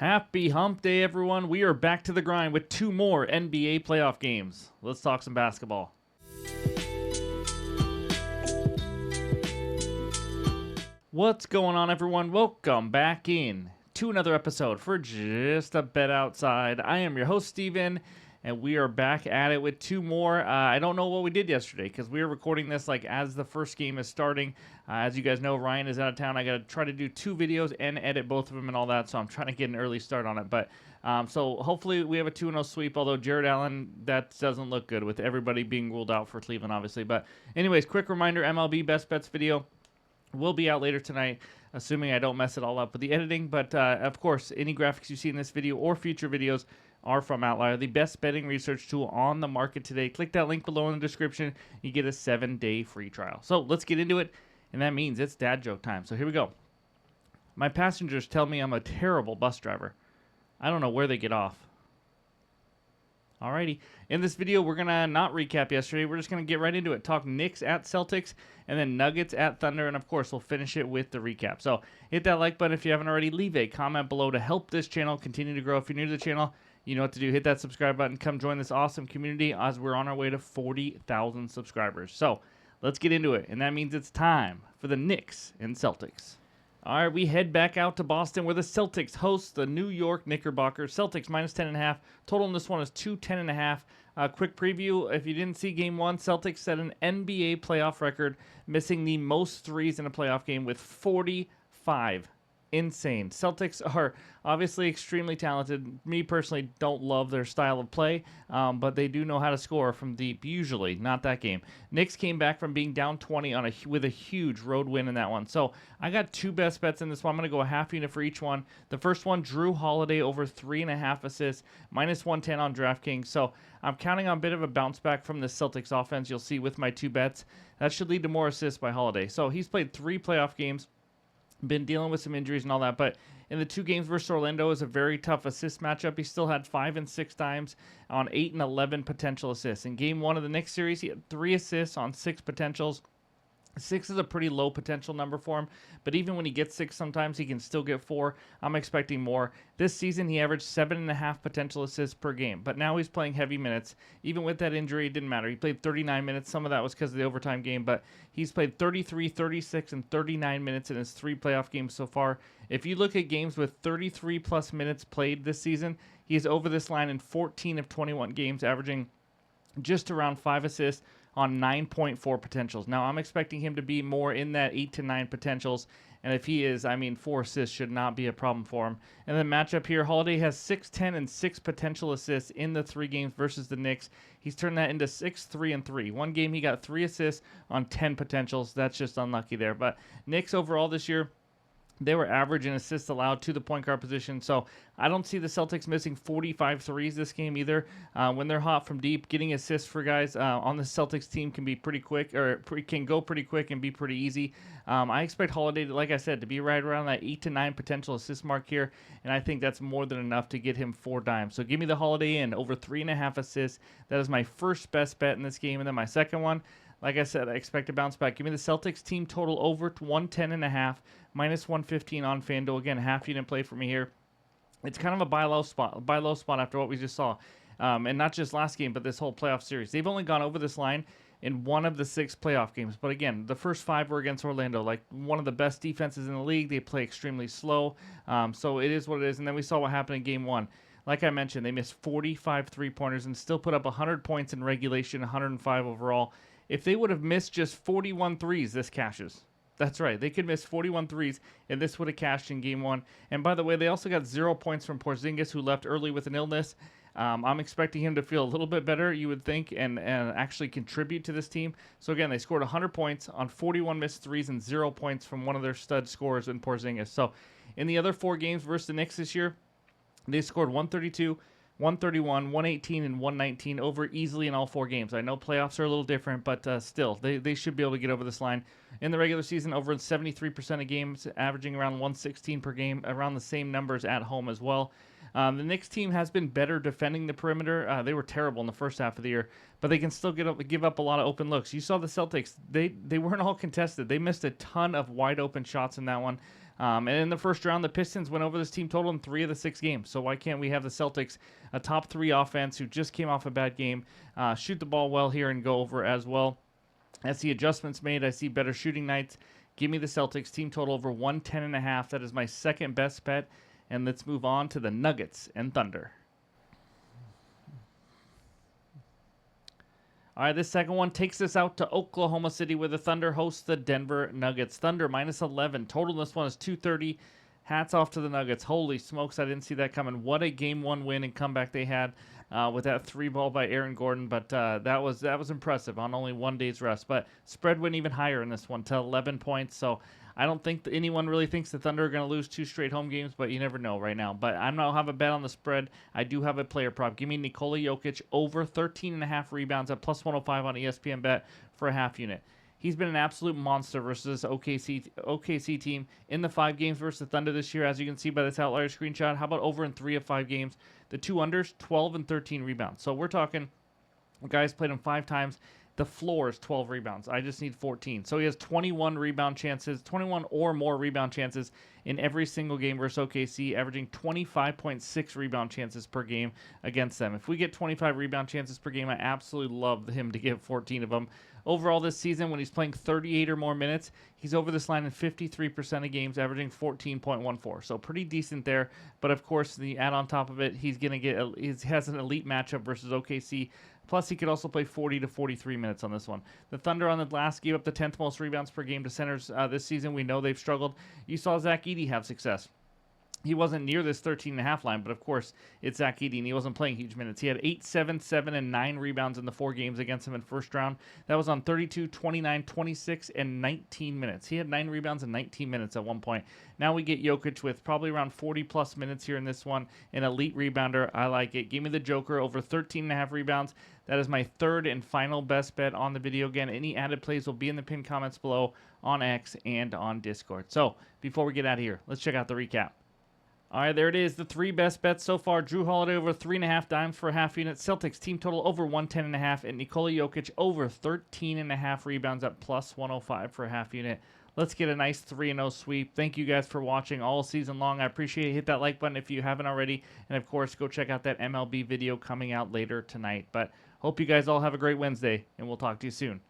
Happy hump day, everyone. We are back to the grind with 2 more NBA playoff games. Let's talk some basketball. What's going on, everyone? Welcome back in to another episode for Just a Bet Outside. I am your host, Steven, and we are back at it with 2 more. I don't know what we did yesterday because we were recording this like as the first game is starting. As you guys know, Ryan is out of town. I got to try to do 2 videos and edit both of them and all that, so I'm trying to get an early start on it. But so hopefully we have a 2-0 sweep, although Jared Allen, that doesn't look good with everybody being ruled out for Cleveland, obviously. But anyways, quick reminder, MLB Best Bets video will be out later tonight, assuming I don't mess it all up with the editing. But of course, any graphics you see in this video or future videos are from OUTLIER, the best betting research tool on the market today. Click that link below in the description. You get a 7-day free trial. So let's get into it, and that means it's dad joke time. So here we go. My passengers tell me I'm a terrible bus driver. I don't know where they get off. Alrighty, in this video, we're going to not recap yesterday. We're just going to get right into it. Talk Knicks at Celtics, and then Nuggets at Thunder, and of course, we'll finish it with the recap. So hit that like button if you haven't already. Leave a comment below to help this channel continue to grow. If you're new to the channel, you know what to do. Hit that subscribe button. Come join this awesome community as we're on our way to 40,000 subscribers. So let's get into it, and that means it's time for the Knicks and Celtics. All right, we head back out to Boston where the Celtics host the New York Knickerbockers. Celtics minus 10.5. Total in this one is 210.5. Quick preview. If you didn't see Game 1, Celtics set an NBA playoff record, missing the most threes in a playoff game with 45. Insane. Celtics are obviously extremely talented. Me personally don't love their style of play, but they do know how to score from deep, usually. Not that game. Knicks came back from being down 20 with a huge road win in that one. So I got 2 best bets in this one. I'm going to go a half unit for each one. The first one, Drew Holiday over 3.5 assists, minus 110 on DraftKings. So I'm counting on a bit of a bounce back from the Celtics offense. You'll see with my 2 bets. That should lead to more assists by Holiday. So he's played 3 playoff games. Been dealing with some injuries and all that, but in the 2 games versus Orlando is a very tough assist matchup. He still had 5 and 6 times on 8 and 11 potential assists. In Game 1 of the Knicks series, he had 3 assists on 6 potentials. 6 is a pretty low potential number for him, but even when he gets 6, sometimes he can still get 4. I'm expecting more. This season, he averaged 7.5 potential assists per game, but now he's playing heavy minutes. Even with that injury, it didn't matter. He played 39 minutes. Some of that was because of the overtime game, but he's played 33, 36, and 39 minutes in his 3 playoff games so far. If you look at games with 33-plus minutes played this season, he's over this line in 14 of 21 games, averaging just around 5 assists on 9.4 potentials. Now, I'm expecting him to be more in that 8 to 9 potentials, and if he is, 4 assists should not be a problem for him. And the matchup here, Holiday has 6, 10, and 6 potential assists in the 3 games versus the Knicks. He's turned that into 6, 3, and 3. One game he got 3 assists on 10 potentials. That's just unlucky there. But Knicks overall this year, they were average in assists allowed to the point guard position, so I don't see the Celtics missing 45 threes this game either. When they're hot from deep, getting assists for guys on the Celtics team can be pretty quick, or can go pretty quick and be pretty easy. I expect Holiday, like I said, to be right around that 8 to 9 potential assist mark here, and I think that's more than enough to get him 4 dimes. So give me the Holiday in over 3.5 assists. That is my first best bet in this game, and then my second one, like I said, I expect a bounce back. Give me the Celtics team total over to 110.5, minus 115 on FanDuel. Again, half unit play for me here. It's kind of a buy low spot after what we just saw. And not just last game, but this whole playoff series. They've only gone over this line in 1 of the 6 playoff games. But again, the first 5 were against Orlando, like one of the best defenses in the league. They play extremely slow. So it is what it is. And then we saw what happened in Game 1. Like I mentioned, they missed 45 three-pointers and still put up 100 points in regulation, 105 overall. If they would have missed just 41 threes, this cashes. That's right. They could miss 41 threes, and this would have cashed in Game 1. And by the way, they also got 0 points from Porzingis, who left early with an illness. I'm expecting him to feel a little bit better, you would think, and actually contribute to this team. So again, they scored 100 points on 41 missed threes and 0 points from one of their stud scorers in Porzingis. So in the other 4 games versus the Knicks this year, they scored 132, 131, 118, and 119 over easily in all 4 games. I know playoffs are a little different, but still, they should be able to get over this line. In the regular season, over 73% of games, averaging around 116 per game, around the same numbers at home as well. The Knicks team has been better defending the perimeter. They were terrible in the first half of the year, but they can still give up a lot of open looks. You saw the Celtics. They weren't all contested. They missed a ton of wide open shots in that one. And in the first round, the Pistons went over this team total in 3 of the 6 games. So why can't we have the Celtics, a top 3 offense who just came off a bad game, shoot the ball well here and go over as well? I see adjustments made. I see better shooting nights. Give me the Celtics team total over 110.5. That is my second best bet. And let's move on to the Nuggets and Thunder. All right, this second one takes us out to Oklahoma City where the Thunder hosts the Denver Nuggets. Thunder minus 11. Total in this one is 230. Hats off to the Nuggets. Holy smokes, I didn't see that coming. What a Game 1 win and comeback they had with that 3-ball by Aaron Gordon. But that was impressive on only 1 day's rest. But spread went even higher in this one to 11 points. So I don't think anyone really thinks the Thunder are going to lose 2 straight home games, but you never know right now. But I don't have a bet on the spread. I do have a player prop. Give me Nikola Jokic over 13.5 rebounds at plus 105 on ESPN Bet for a half unit. He's been an absolute monster versus this OKC team in the 5 games versus the Thunder this year, as you can see by this outlier screenshot. How about over in 3 of 5 games? The 2 unders, 12 and 13 rebounds. So we're talking, guys played him 5 times. The floor is 12 rebounds. I just need 14. So he has 21 rebound chances, 21 or more rebound chances in every single game versus OKC, averaging 25.6 rebound chances per game against them. If we get 25 rebound chances per game, I absolutely love him to get 14 of them. Overall this season, when he's playing 38 or more minutes, he's over this line in 53% of games, averaging 14.14. So pretty decent there. But of course, the add on top of it, he has an elite matchup versus OKC. Plus, he could also play 40 to 43 minutes on this one. The Thunder on the last gave up the 10th most rebounds per game to centers this season. We know they've struggled. You saw Zach Edey have success. He wasn't near this 13.5 line, but of course, it's Zach Edey, and he wasn't playing huge minutes. He had 8, 7, 7, and 9 rebounds in the 4 games against him in first round. That was on 32, 29, 26, and 19 minutes. He had 9 rebounds in 19 minutes at one point. Now we get Jokic with probably around 40-plus minutes here in this one. An elite rebounder. I like it. Give me the Joker over 13.5 rebounds. That is my third and final best bet on the video. Again, any added plays will be in the pinned comments below on X and on Discord. So, before we get out of here, let's check out the recap. All right, there it is. The 3 best bets so far. Drew Holiday over 3.5 dimes for a half unit. Celtics team total over 110.5. And Nikola Jokic over 13.5 rebounds at plus 105 for a half unit. Let's get a nice 3-0 sweep. Thank you guys for watching all season long. I appreciate it. Hit that like button if you haven't already. And, of course, go check out that MLB video coming out later tonight. But hope you guys all have a great Wednesday, and we'll talk to you soon.